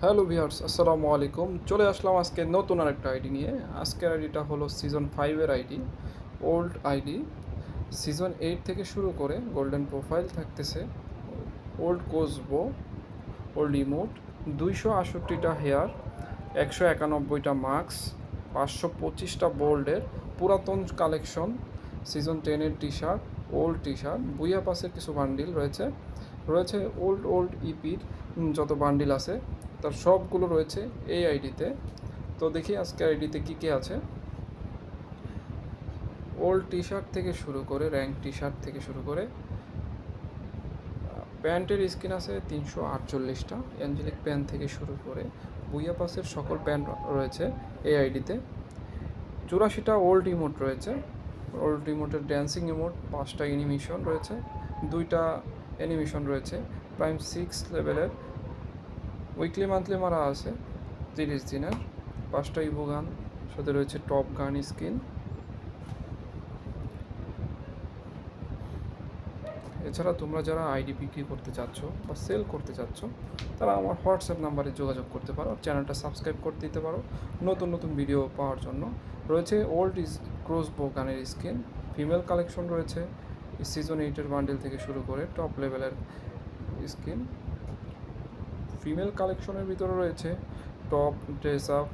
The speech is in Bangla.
হ্যালো ভিউয়ার্স, আসসালামু আলাইকুম। চলে আসলাম আজকে নতুন আরেকটা আইডি নিয়ে। আজকের আইডিটা হলো সিজন 5-এর আইডি, ওল্ড আইডি। সিজন 8 থেকে শুরু করে গোল্ডেন প্রোফাইল থাকতেছে, ওল্ড কোজবো, ওল্ড ইমোট, 268টা হেয়ার, 191টা মার্কস, 525টা বোল্ডের পুরাতন কালেকশন, সিজন 10-এর T shirt, old T shirt, booyah পাসের কিছু বান্ডিল রয়েছে, রয়েছে ওল্ড ইপির যত বান্ডিল আছে তার সবগুলো রয়েছে এই আইডিতে। তো দেখি আজকে আইডিতে কী কী আছে। ওল্ড টি শার্ট থেকে শুরু করে, র্যাঙ্ক টি শার্ট থেকে শুরু করে প্যান্টের স্কিন আছে 348টা, অ্যাঞ্জেলিক প্যান্ট থেকে শুরু করে বুইয়া পাসের সকল প্যান্ট রয়েছে এই আইডিতে। 84টা ওল্ড ইমোট রয়েছে, ওল্ড ইমোটের ড্যান্সিং ইমোট, 5টা অ্যানিমেশন রয়েছে, 2টা অ্যানিমেশন রয়েছে। প্রাইম 6 লেভেলের উইকলি মান্থলি মারা আছে 30 দিনের, 5টা ইভো গান, সাথে রয়েছে টপ গান স্কিন। এছাড়া তোমরা যারা আইডি বিক্রি করতে চাচ্ছ বা সেল করতে চাচ্ছ তারা আমার হোয়াটসঅ্যাপ নাম্বারে যোগাযোগ করতে পারো, চ্যানেলটা সাবস্ক্রাইব করতে দিতে পারো নতুন নতুন ভিডিও পাওয়ার জন্য। রয়েছে ওল্ড ক্রসবো গানের স্কিন, ফিমেল কালেকশন রয়েছে সিজন 8-এর বান্ডিল থেকে শুরু করে টপ লেভেলের স্কিন। ফিমেল কালেকশনের ভিতরে রয়েছে টপ, ড্রেস আপ,